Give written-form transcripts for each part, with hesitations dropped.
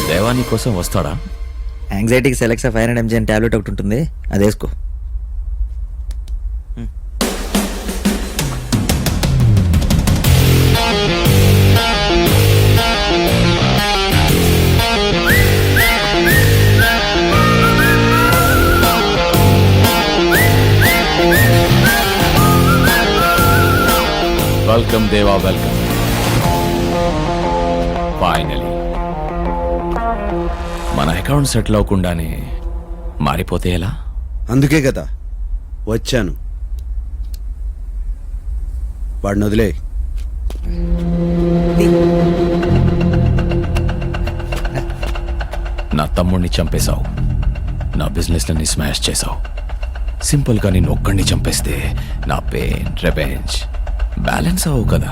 దేవాని కోసం వస్తాడా? యాంగ్జైటీకి సెలెక్సా 500 mg అని టాబ్లెట్ ఒకటి ఉంటుంది, అది వేసుకో. వెల్కమ్ దేవా, వెల్కమ్. ఫైనలీ మన అకౌంట్ సెటిల్ అవ్వకుండానే మారిపోతే ఎలా? అందుకే కదా వచ్చాను. వాడిని వదిలే. నా తమ్ముడిని చంపేశావు, నా బిజినెస్లని స్మాష్ చేశావు. సింపుల్గా నేను ఒక్కడిని చంపేస్తే నా పెయిన్ రివెంజ్ బ్యాలెన్స్ అవ్వవు కదా.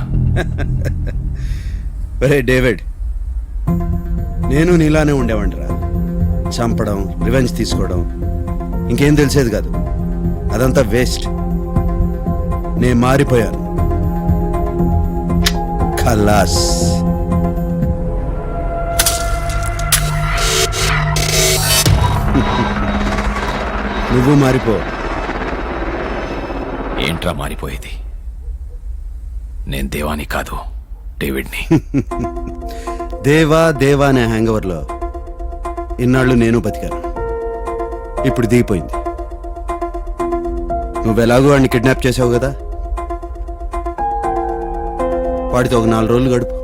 ఒరే డేవిడ్, నేను నీలానే ఉండేవాడిరా. చంపడం, రివెంజ్ తీసుకోవడం, ఇంకేం తెలిసేది కాదు. అదంతా వేస్ట్. నేను మారిపోయాను. ఖలాస్. నువ్వు మారిపో. ఏంట్రా మారిపోయేది? నేను దేవాని కాదు, డేవిడ్ని. దేవా దేవా అనే హ్యాంగోవర్లో ఇన్నాళ్ళు నేను బతికాను. ఇప్పుడు దిగిపోయింది. నువ్వెలాగో వాడిని కిడ్నాప్ చేసావు కదా, వాడితో ఒక 4 రోజులు గడుపు.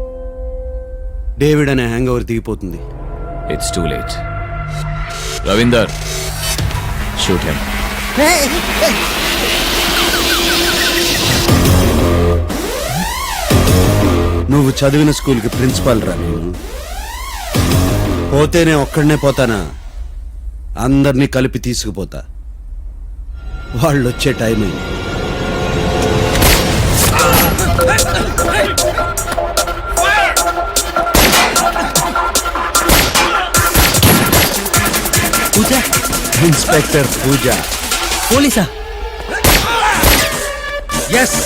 డేవిడ్ అనే హ్యాంగోవర్ దిగిపోతుంది. It's too late. Ravinder, shoot him. నువ్వు చదివిన స్కూల్కి ప్రిన్సిపాల్ రా. పోతేనే ఒక్కడనే పోతానా? అందరినీ కలిపి తీసుకుపోతా. వాళ్ళు వచ్చే టైం అయింది. ఇన్స్పెక్టర్ పూజ. పోలీసా? ఎస్.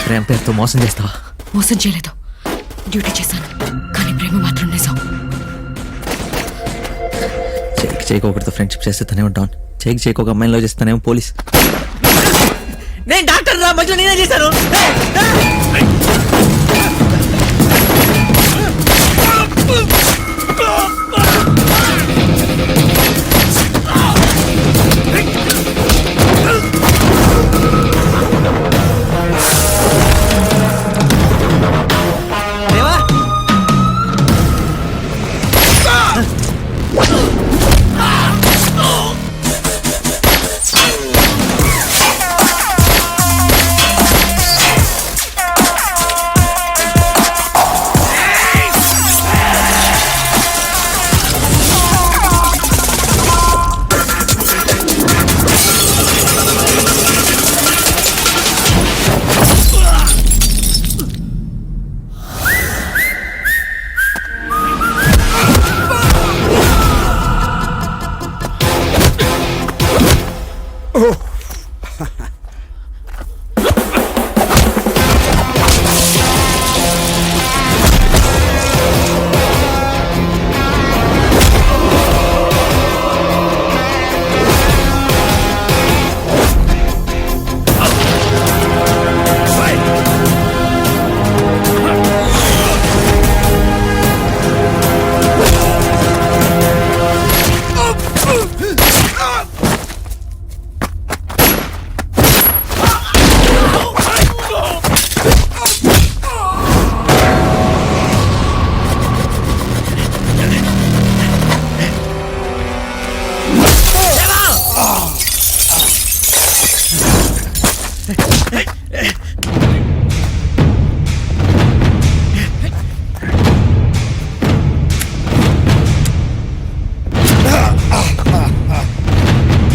ప్రేమ పేరుతో మోసం చేస్తావా? మోసం చేయలేదు, డ్యూటీ చేశాను. కానీ ప్రేమ మాత్రం నిజం. చేయకొకటితో ఫ్రెండ్షిప్ చేస్తే తనే ఉంటాను, చేయకొక అమ్మాయిలో చేస్తానేమో పోలీస్. నేను డాక్టర్ రా, మధ్యలో నేనే చేశాను.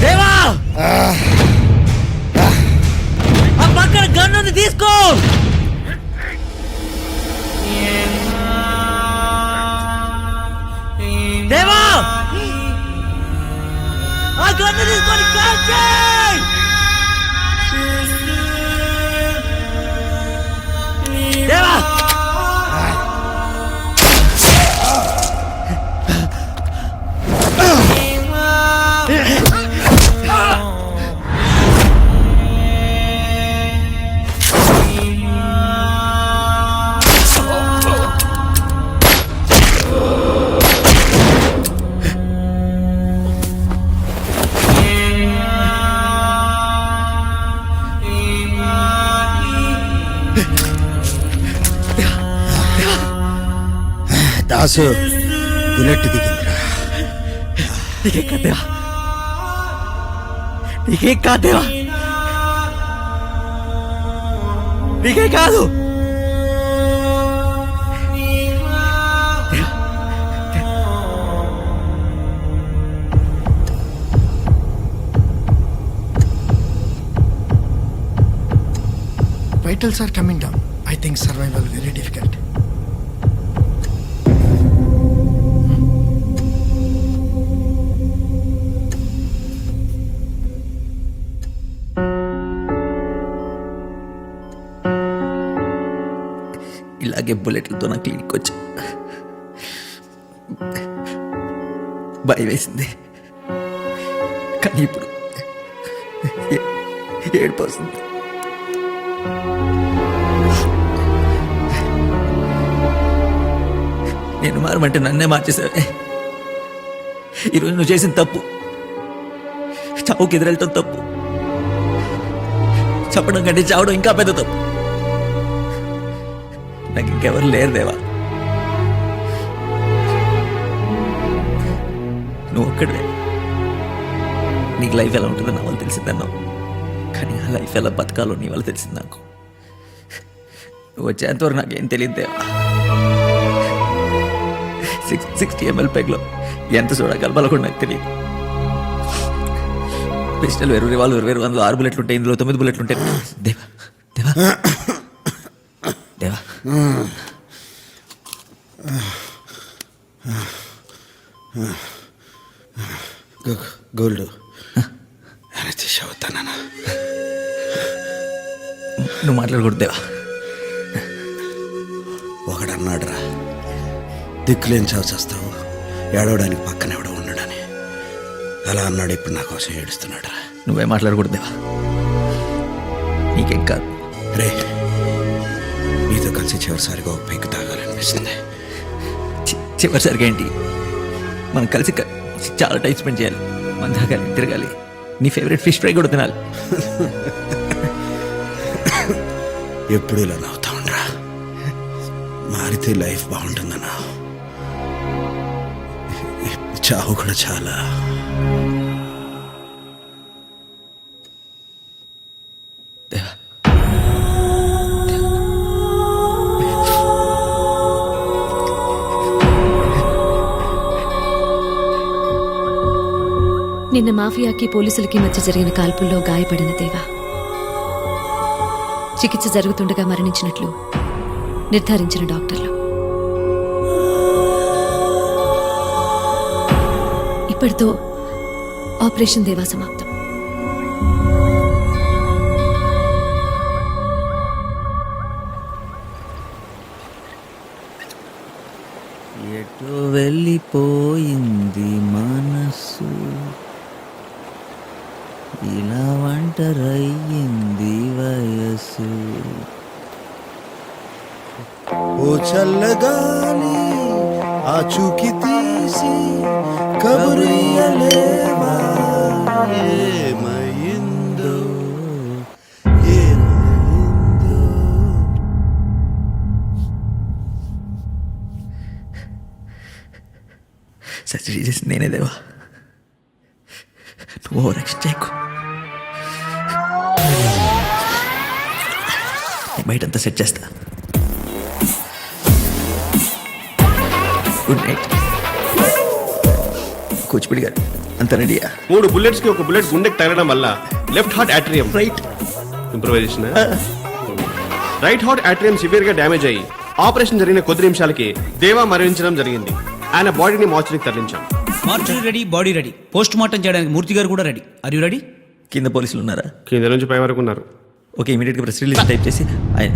దేవా ఆ పక్కన గన్ను తీసుకో. దేవా ఆ గన్ను తీసుకొని కాల్ చేయి. దేవా దాసు బుల్లెట్ దిగిందిరా. నీకేం కాదేవా, నీకేం కాదేవా, నీకేం కాదు. Vitals are coming down. I think survival very difficult. ఇలాగే బుల్లెట్లతో నా క్లినిక్ వచ్చా. భయం వేసింది, కానీ ఇప్పుడు ఏడుపు వస్తుంది. నేను మారమంటే నన్నే మార్చేసావే. ఈరోజు నువ్వు చేసిన తప్పు, చావుకి ఎదురెళ్ళటం తప్పు, చెప్పడం కంటే చావడం ఇంకా పెద్ద తప్పు. నాకు ఇంకెవరు లేరు దేవా, నువ్వు ఒక్కడే. నీకు లైఫ్ ఎలా ఉంటుందో నా వల్ల తెలిసిందన్నావు, కానీ ఆ లైఫ్ ఎలా బతకాలో నీ వల్ల తెలిసింది నాకు. నువ్వు వచ్చేంతవరకు నాకేం తెలియదు దేవా. 60 ml పెగ్లో ఎంత సోడా కలపాలో కూడా నాకు తెలియదు. పిస్టల్ వేరు, రివాల్వర్ వేరు, అందులో 6 బుల్లెట్లు ఉంటాయి, ఇందులో 9 బుల్లెట్లు ఉంటాయి. దేవా దేవా దేవా గోల్డ్ అవుతానా? నువ్వు మాట్లాడకూడదు దేవా. ఒకడన్నాడురా, దిక్కులేని చావు చేస్తావు, ఏడవడానికి పక్కన ఎవడో ఉండడని. అలా అన్నాడు, ఇప్పుడు నా కోసం ఏడుస్తున్నాడు రా. నువ్వే మాట్లాడకూడదు దేవా, నీకేం కాదు. రే, నీతో కలిసి చివరిసారిగా ఒక పెగ్గు తాగాలనిపిస్తుంది. చివరిసరిగా ఏంటి, మనం కలిసి చాలా టైం స్పెండ్ చేయాలి, మనం తాగాలి, తిరగాలి, నీ ఫేవరెట్ ఫిష్ ఫ్రై కూడా తినాలి. ఎప్పుడు ఇలా నవ్వుతా ఉండరా, మారితే లైఫ్ బాగుంటుందన్నా. చావు కూడా చాలా. నిన్న మాఫియాకి పోలీసులకి మధ్య జరిగిన కాల్పుల్లో గాయపడిన దేవా చికిత్స జరుగుతుండగా మరణించినట్లు నిర్ధారించిన డాక్టర్లు. ఇప్పటితో ఆపరేషన్ దేవా సమాప్తం. ఎటు వెళ్ళిపోయింది మనసు, ఇలా ఒంటరయ్యింది వయసు. ఓ చల్లగాలి ఆచూకి తీసి కబురియలేవా, ఏమైందో ఏమైందో. సర్జరీ చేసి నేనే దేవా, నువ్వు రక్షణ చేయకు. బయటంతా సెట్ చేస్తా. Good night. కూచిపూడి గారు అంత రెడీయా? 3 bullets కి ఒక బుల్లెట్ గుండెకి తగలడం వల్ల left heart atrium right. Improvisation right heart atrium severe గా డ్యామేజ్ అయ్యి ఆపరేషన్ జరిగిన కొద్ది నిమిషాలకి దేవా మరణించడం జరిగింది. ఆయన బాడీని మార్చురికి తరలించాం. Mortuary ready, body ready. Post mortem చేయడానికి మూర్తి గారు కూడా రెడీ. Are you ready? కింద పోలీసులు ఉన్నారా? కింద నుంచి పై వరకు ఉన్నారు. ఓకే, ఇమీడియట్గా ప్రెస్ రిలీజ్ టైప్ చేసి ఆయన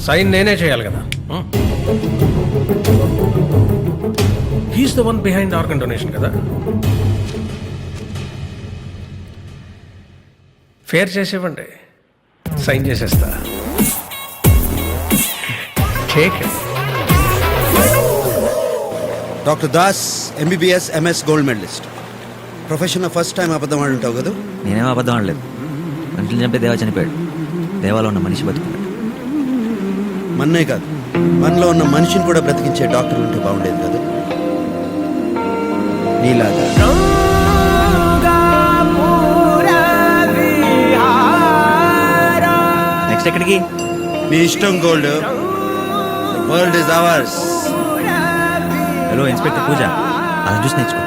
సైన్ నేనే చేయాలి కదా. He's the one behind organ donation కదా. ఫేర్ చేసేవ్వండి, సైన్ చేసేస్తా. Take it. Doctor Das MBBS MS gold medalist. ప్రొఫెషన్లో ఫస్ట్ టైం అబద్ధం ఆడి ఉంటావు కదా. నేనేం అబద్ధం ఆడలేదు. మనుషులు చంపే దేవా చనిపోయాడు. దేవాలో ఉన్న మనిషి బతుకున్నాడు. మన్నే కాదు, మనలో ఉన్న మనిషిని కూడా బ్రతికించే డాక్టర్ ఉంటే బాగుండేది కదా. నీలాగా నెక్స్ట్ ఎక్కడికి? నీ ఇష్టం gold. World is ours. Hello inspector Pooja, అలా చూసి నేర్చుకో.